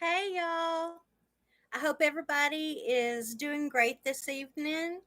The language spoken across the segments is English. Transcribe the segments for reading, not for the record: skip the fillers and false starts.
Hey y'all. I hope everybody is doing great this evening.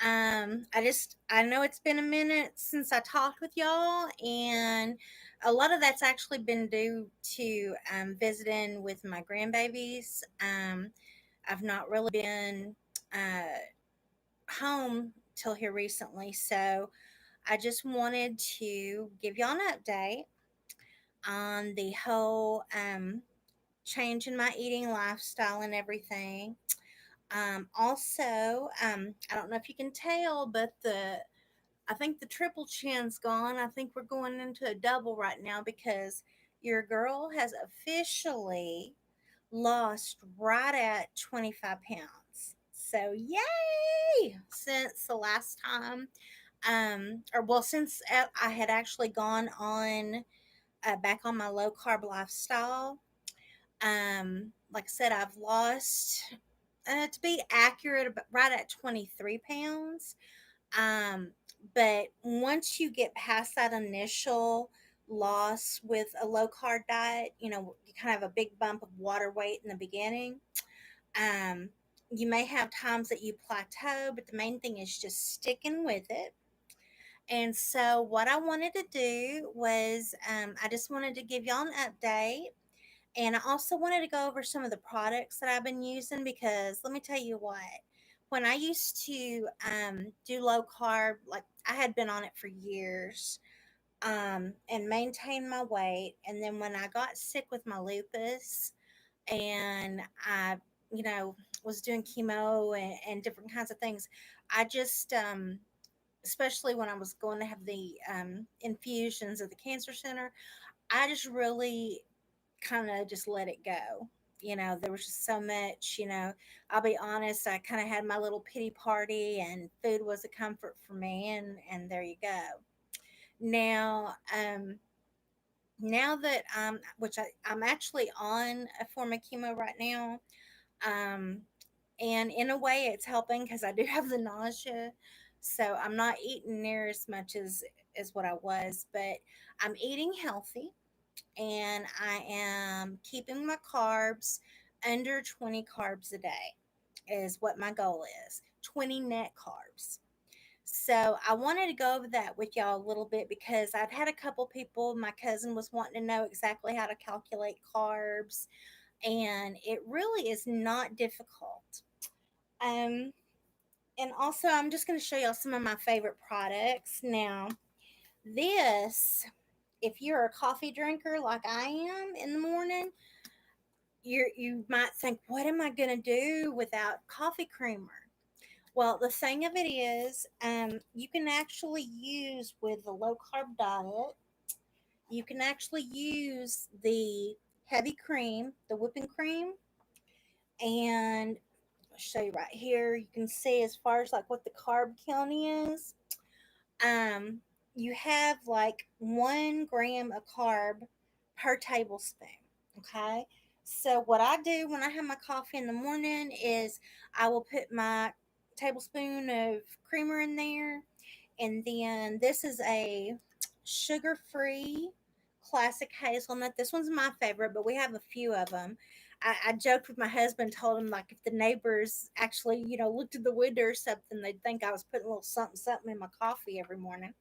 I know it's been a minute since I talked with y'all, and a lot of that's actually been due to visiting with my grandbabies. I've not really been uh, home till here recently, so I just wanted to give y'all an update on the whole change in my eating lifestyle and everything. I don't know if you can tell, but the I think the triple chin's gone. I think we're going into a double right now because your girl has officially lost right at 25 pounds. So yay! Since the last time, since I had actually gone on back on my low carb lifestyle. Like I said, I've lost, to be accurate, right at 23 pounds. Um, but once you get past that initial loss with a low carb diet, you kind of have a big bump of water weight in the beginning. Um, you may have times that you plateau, but the main thing is just sticking with it. And so, what I wanted to do was, I just wanted to give y'all an update, and I also wanted to go over some of the products that I've been using because let me tell you what, when I used to do low carb, like I had been on it for years and maintained my weight. And then when I got sick with my lupus and I, you know, was doing chemo and different kinds of things, I just, especially when I was going to have the infusions at the cancer center, I just really kind of just let it go. There was just so much, I'll be honest, I kind of had my little pity party and food was a comfort for me, and there you go. Now, now that I'm actually on a form of chemo right now, um, and in a way it's helping because I do have the nausea, so I'm not eating near as much as what I was, but I'm eating healthy and I am keeping my carbs under 20 carbs a day, is what my goal is, 20 net carbs. So I wanted to go over that with y'all a little bit because I've had a couple people, my cousin was wanting to know exactly how to calculate carbs, and it really is not difficult. Um, and also, I'm just going to show y'all some of my favorite products. Now, this, if you're a coffee drinker like I am in the morning, you might think, what am I going to do without coffee creamer? Well, the thing of it is, you can actually use with the low carb diet, you can actually use the heavy cream, the whipping cream, and I'll show you right here. You can see as far as like what the carb count is. Um, you have like 1 gram of carb per tablespoon. Okay. So what I do when I have my coffee in the morning is I will put my tablespoon of creamer in there, and then this is a sugar-free classic hazelnut. This one's my favorite, but we have a few of them. I joked with my husband, told him like if the neighbors actually, looked at the window or something, they'd think I was putting a little something something in my coffee every morning.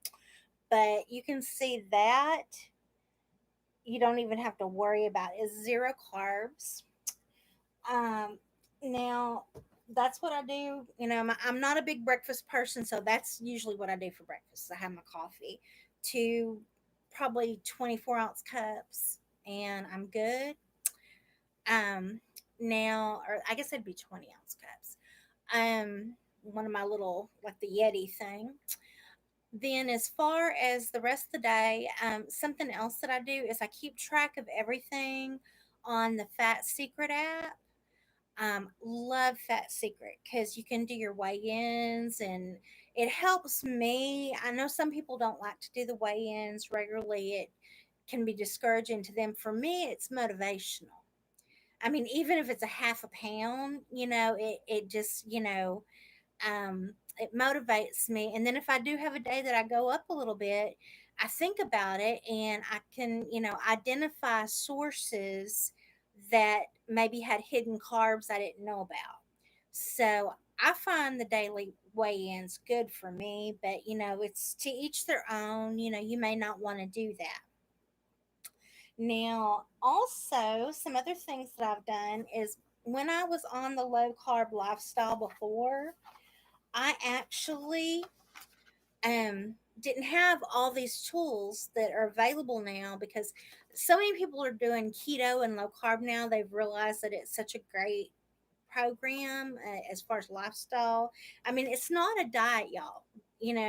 But you can see that you don't even have to worry about it. It's zero carbs. Um, Now that's what I do. I'm not a big breakfast person, so that's usually what I do for breakfast. I have my coffee, two probably 24-ounce cups, and I'm good. Now, or I guess it'd be 20-ounce cups. One of my little like the Yeti thing. Then, as far as the rest of the day, something else that I do is I keep track of everything on the Fat Secret app. Love Fat Secret because you can do your weigh-ins and it helps me. I know some people don't like to do the weigh-ins regularly. It can be discouraging to them. For me, it's motivational. I mean, even if it's a half a pound, it just, it motivates me. And then if I do have a day that I go up a little bit, I think about it and I can, identify sources that maybe had hidden carbs I didn't know about. So I find the daily weigh ins good for me, but it's to each their own. You may not want to do that. Now, also, some other things that I've done is when I was on the low carb lifestyle before, I actually didn't have all these tools that are available now because so many people are doing keto and low carb now. They've realized that it's such a great program as far as lifestyle. I mean, it's not a diet, y'all.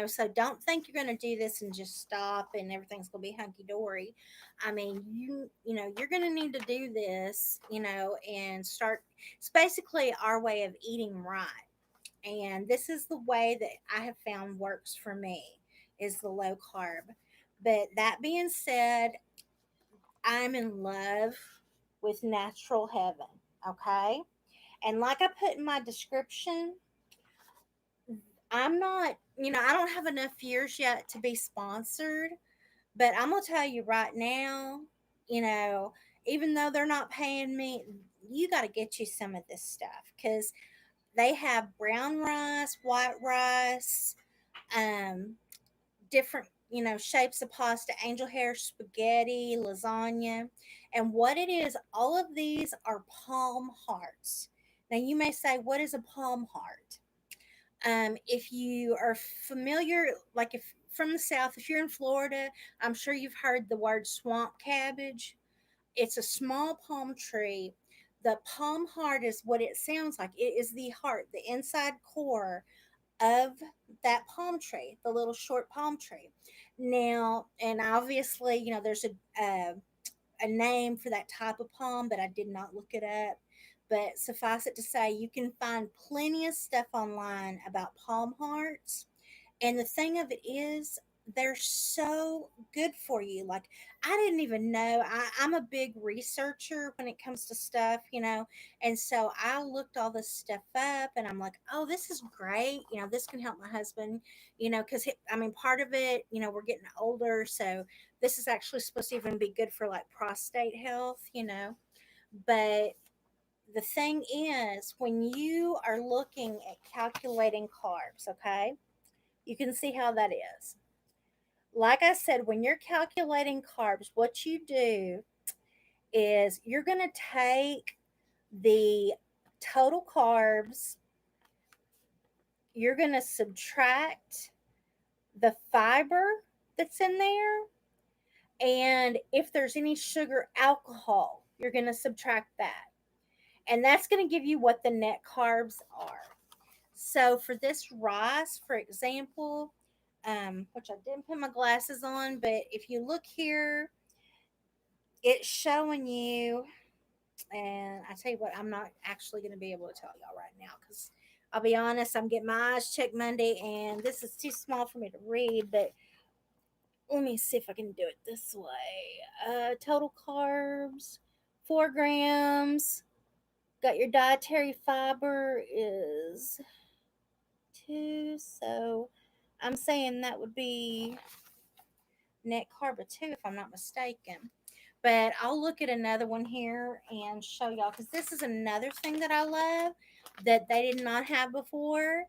So don't think you're going to do this and just stop and everything's going to be hunky dory. I mean, you're going to need to do this, and start. It's basically our way of eating right, and this is the way that I have found works for me is the low carb. But that being said, I'm in love with natural heaven. Okay. And like I put in my description, I'm not, I don't have enough years yet to be sponsored, but I'm going to tell you right now, you know, even though they're not paying me, you got to get you some of this stuff because they have brown rice, white rice, um, different, shapes of pasta, angel hair spaghetti, lasagna. And what it is, all of these are palm hearts. Now, you may say, what is a palm heart? If you are familiar, like if from the South, if you're in Florida, I'm sure you've heard the word swamp cabbage. It's a small palm tree. The palm heart is what it sounds like. It is the heart, the inside core of that palm tree, the little short palm tree. Now, and obviously, there's a name for that type of palm, but I did not look it up. But suffice it to say, you can find plenty of stuff online about palm hearts. And the thing of it is, they're so good for you. Like, I didn't even know. I'm a big researcher when it comes to stuff. And so I looked all this stuff up and I'm like, oh, this is great. This can help my husband, because I mean, part of it, we're getting older. So this is actually supposed to even be good for like prostate health. But the thing is, when you are looking at calculating carbs, okay, you can see how that is. Like I said, when you're calculating carbs, what you do is you're going to take the total carbs, you're going to subtract the fiber that's in there, and if there's any sugar alcohol, you're going to subtract that. And that's going to give you what the net carbs are. So for this rice, for example, which I didn't put my glasses on, but if you look here, it's showing you, and I tell you what, I'm not actually going to be able to tell y'all right now because I'll be honest, I'm getting my eyes checked Monday, and this is too small for me to read, but let me see if I can do it this way. Total carbs, 4 grams. Got your dietary fiber is 2, so I'm saying that would be net carb of 2 if I'm not mistaken. But I'll look at another one here and show y'all because this is another thing that I love that they did not have before.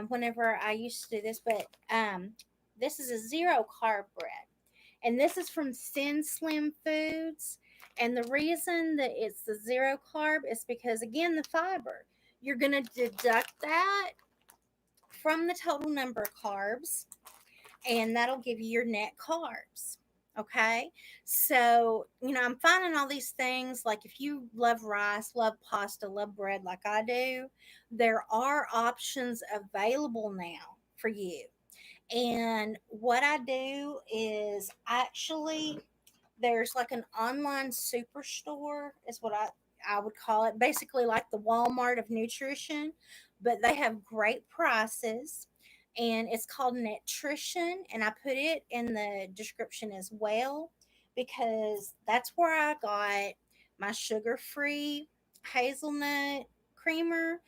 Whenever I used to do this, but this is a zero carb bread, and this is from Thin Slim Foods. And the reason that it's the zero carb is because again the fiber. You're gonna deduct that from the total number of carbs, and that'll give you your net carbs. Okay, so I'm finding all these things like if you love rice, love pasta, love bread like I do, there are options available now for you. And what I do is actually there's like an online superstore is what I would call it, basically like the Walmart of nutrition, but they have great prices, and it's called Nutrition, and I put it in the description as well because that's where I got my sugar-free hazelnut creamer.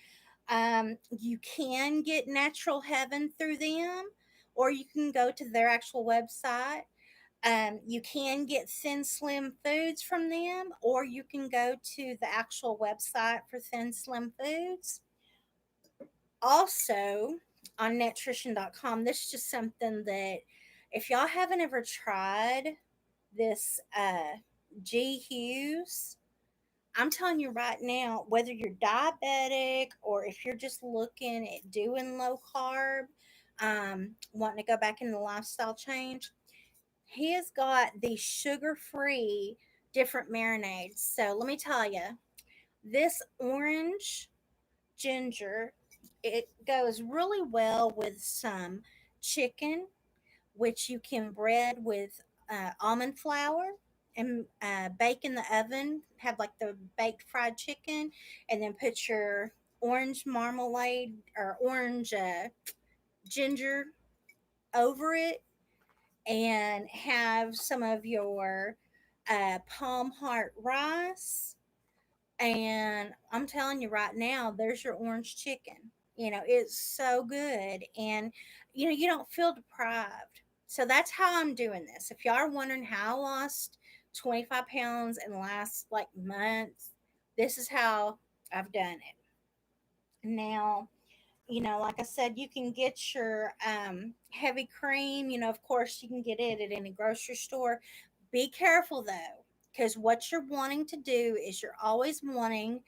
You can get Natural Heaven through them, or you can go to their actual website. You can get Thin Slim Foods from them, or you can go to the actual website for Thin Slim Foods. Also, on nutrition.com, this is just something that if y'all haven't ever tried this G Hughes, I'm telling you right now, whether you're diabetic or if you're just looking at doing low carb, wanting to go back into lifestyle change, he has got these sugar free different marinades. So let me tell you, this orange ginger, it goes really well with some chicken, which you can bread with almond flour and bake in the oven. Have like the baked fried chicken, and then put your orange marmalade or orange ginger over it, and have some of your palm heart rice. And I'm telling you right now, there's your orange chicken. It's so good. And, you don't feel deprived. So that's how I'm doing this. If y'all are wondering how I lost 25 pounds in the last like month, this is how I've done it. Now, like I said, you can get your heavy cream. Of course, you can get it at any grocery store. Be careful though, because what you're wanting to do is you're always wanting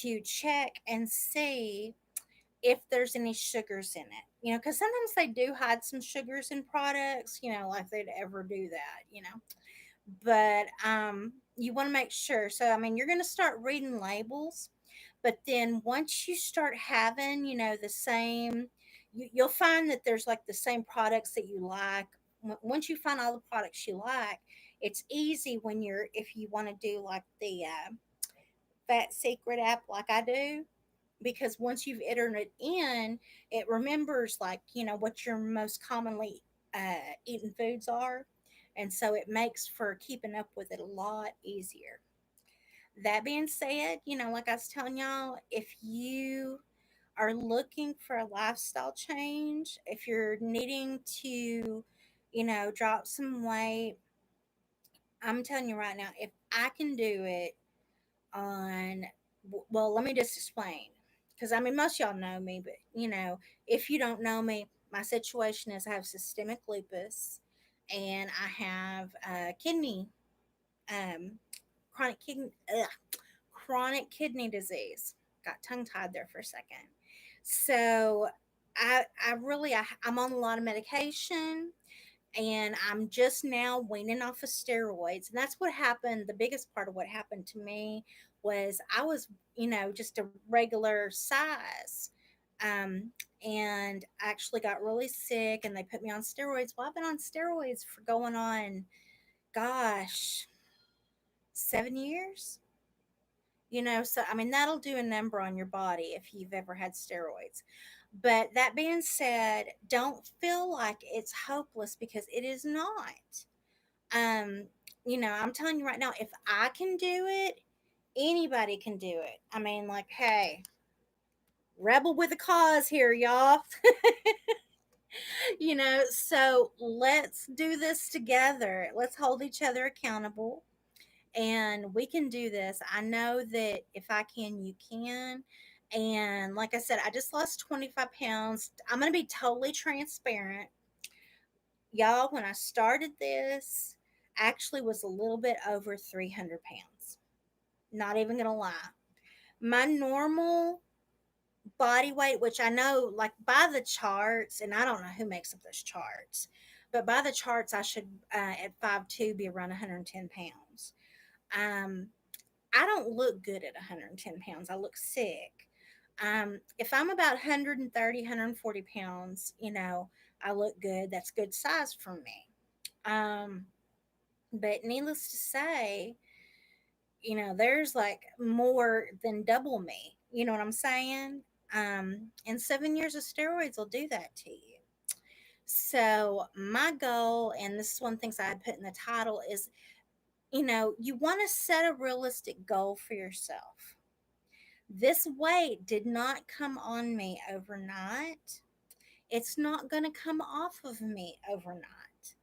to check and see if there's any sugars in it. Because sometimes they do hide some sugars in products, like they'd ever do that. But you want to make sure. So, I mean, you're going to start reading labels, but then once you start having, the same, you'll find that there's like the same products that you like. Once you find all the products you like, it's easy if you want to do like the Fat Secret app, like I do, because once you've entered it in, it remembers like, what your most commonly eaten foods are. And so it makes for keeping up with it a lot easier. That being said, like I was telling y'all, if you are looking for a lifestyle change, if you're needing to, drop some weight, I'm telling you right now, if I can do it on, well, let me just explain. Because I mean, most of y'all know me, but if you don't know me, my situation is I have systemic lupus and I have kidney, um, chronic kidney disease. Got tongue tied there for a second. So I'm on a lot of medication, and I'm just now weaning off of steroids. And that's what happened. The biggest part of what happened to me was I was, just a regular size. Um, and I actually got really sick and they put me on steroids. Well, I've been on steroids for going on, gosh, 7 years. So I mean, that'll do a number on your body if you've ever had steroids. But that being said, don't feel like it's hopeless, because it is not. um I'm telling you right now, if I can do it, anybody can do it. I mean, like, hey, rebel with a cause here, y'all. So let's do this together. Let's hold each other accountable, and we can do this. I know that if I can, you can. And like I said, I just lost 25 pounds. I'm going to be totally transparent. Y'all, when I started this, I actually was a little bit over 300 pounds. Not even going to lie. My normal body weight, which I know, like by the charts, and I don't know who makes up those charts, but by the charts, I should, at 5'2", be around 110 pounds. Um, I don't look good at 110 pounds. I look sick. If I'm about 130, 140 pounds, I look good. That's good size for me. Um, but needless to say, there's like more than double me. You know what I'm saying? And 7 years of steroids will do that to you. So my goal, and this is one of the things I had put in the title, is you want to set a realistic goal for yourself. This weight did not come on me overnight. It's not going to come off of me overnight.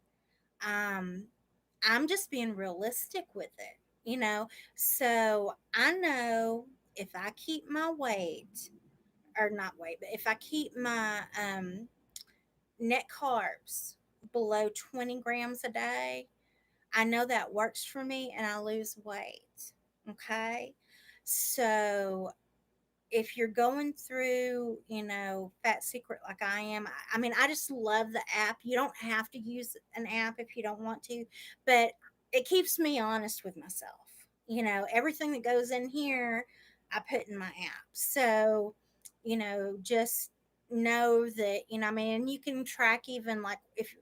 I'm just being realistic with it, you know. So I know if I keep my weight, or not weight, but if I keep my net carbs below 20 grams a day, I know that works for me and I lose weight. Okay. So if you're going through, Fat Secret like I am, I mean, I just love the app. You don't have to use an app if you don't want to, but it keeps me honest with myself. Everything that goes in here, I put in my app. So, just know that, I mean, you can track even like if,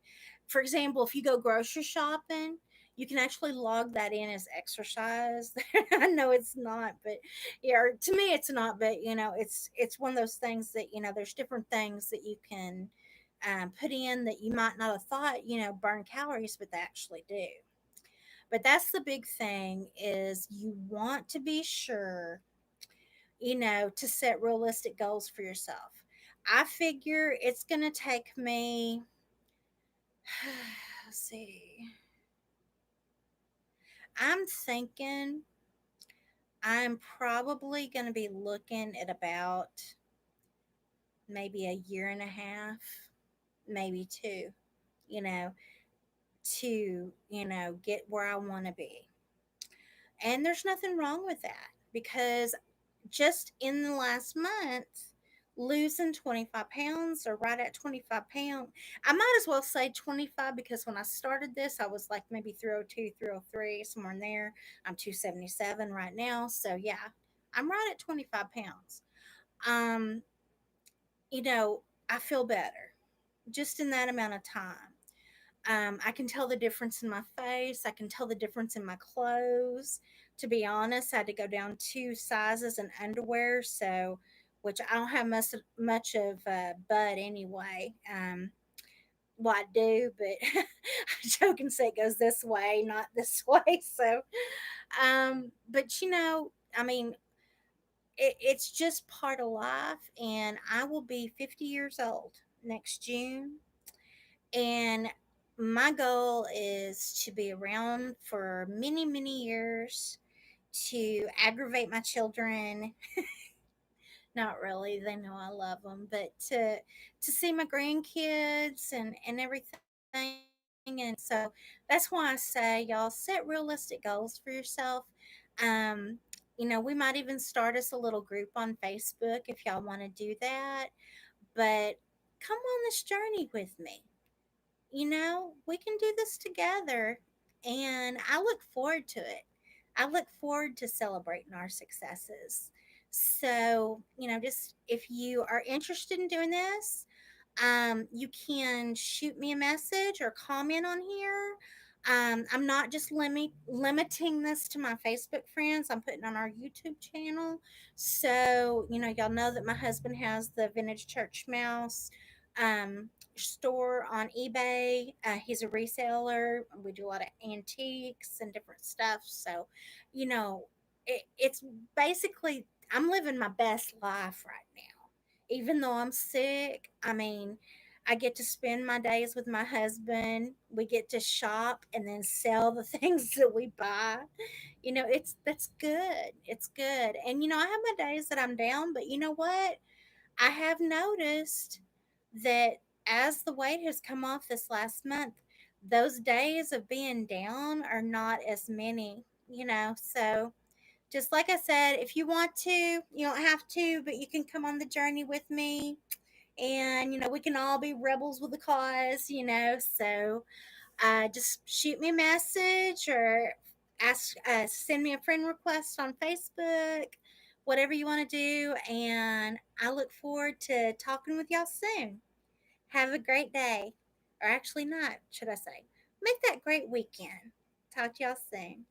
for example, if you go grocery shopping, you can actually log that in as exercise. I know it's not, but yeah, or to me it's not, but it's one of those things that there's different things that you can put in that you might not have thought burn calories, but they actually do. But that's the big thing, is you want to be sure to set realistic goals for yourself. I figure it's going to take me let's see, I'm thinking I'm probably going to be looking at about maybe a year and a half, maybe two, you know, to, get where I want to be. And there's nothing wrong with that, because just in the last month, losing 25 pounds, or right at 25 pounds, I might as well say 25, because when I started this, I was like maybe 302, 303, somewhere in there. I'm 277 right now. So yeah, I'm right at 25 pounds. Um, you know, I feel better just in that amount of time. I can tell the difference in my face. I can tell the difference in my clothes. To be honest, I had to go down two sizes in underwear, so which I don't have much of butt anyway. Well, I do, but I joke and say it goes this way, not this way. So, but I mean, it's just part of life, and I will be 50 years old next June, and my goal is to be around for many, many years, to aggravate my children. Not really, they know I love them, but to see my grandkids and everything. And so that's why I say, y'all, set realistic goals for yourself. Um, we might even start us a little group on Facebook if y'all want to do that. But come on this journey with me. We can do this together. And I look forward to it. I look forward to celebrating our successes. So, just if you are interested in doing this, you can shoot me a message or comment on here. I'm not just limiting this to my Facebook friends. I'm putting on our YouTube channel. So, y'all know that my husband has the Vintage Church Mouse store on eBay. He's a reseller. We do a lot of antiques and different stuff. So, you know, it's basically, I'm living my best life right now. Even though I'm sick, I mean, I get to spend my days with my husband. We get to shop and then sell the things that we buy. It's that's good. It's good. And I have my days that I'm down, but you know what? I have noticed that as the weight has come off this last month, those days of being down are not as many. So, just like I said, if you want to, you don't have to, but you can come on the journey with me. And, we can all be rebels with the cause. So, just shoot me a message, or send me a friend request on Facebook, whatever you want to do. And I look forward to talking with y'all soon. Have a great day. Or actually, not, should I say. Make that great weekend. Talk to y'all soon.